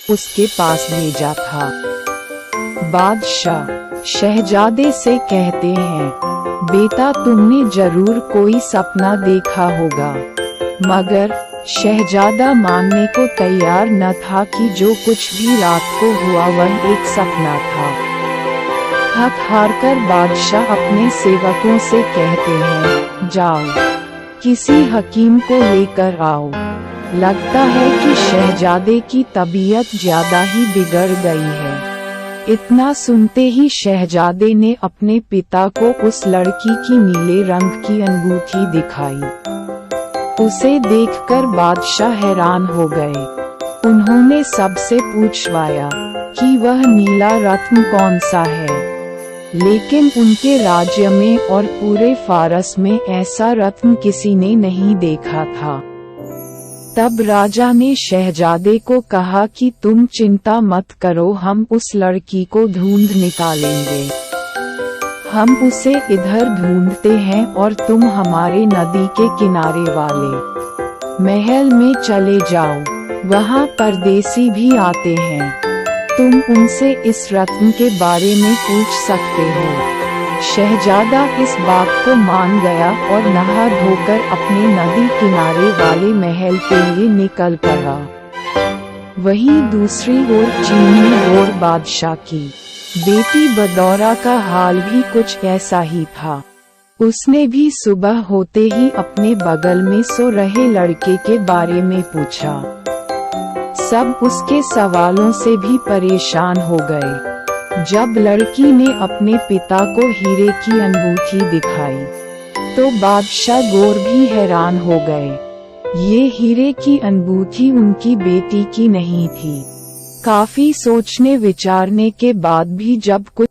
उसके पास भेजा था। बादशाह शहजादे से कहते हैं, बेटा तुमने जरूर कोई सपना देखा होगा। मगर शहजादा मानने को तैयार न था कि जो कुछ भी रात को हुआ वह एक सपना था। थक हार कर बादशाह अपने सेवकों से कहते हैं, जाओ किसी हकीम को लेकर आओ। लगता है कि शहजादे की तबीयत ज्यादा ही बिगड़ गई है। इतना सुनते ही शहजादे ने अपने पिता को उस लड़की की नीले रंग की अंगूठी दिखाई। उसे देखकर बादशाह हैरान हो गए। उन्होंने सबसे पूछवाया कि वह नीला रत्न कौन सा है, लेकिन उनके राज्य में और पूरे फारस में ऐसा रत्न किसी ने नहीं देखा था। तब राजा ने शहजादे को कहा कि तुम चिंता मत करो, हम उस लड़की को ढूंढ निकालेंगे। हम उसे इधर ढूंढते हैं और तुम हमारे नदी के किनारे वाले महल में चले जाओ, वहाँ परदेसी भी आते हैं। तुम उनसे इस रत्न के बारे में पूछ सकते हो। शहजादा इस बात को मान गया और नहा धोकर अपने नदी किनारे वाले महल के लिए निकल पड़ा। वहीं दूसरी ओर चीनी और बादशाह की बेटी बदौरा का हाल भी कुछ ऐसा ही था। उसने भी सुबह होते ही अपने बगल में सो रहे लड़के के बारे में पूछा। सब उसके सवालों से भी परेशान हो गए। जब लड़की ने अपने पिता को हीरे की अंगूठी दिखाई तो बादशाह गौर भी हैरान हो गए। ये हीरे की अंगूठी उनकी बेटी की नहीं थी। काफी सोचने विचारने के बाद भी जब कुछ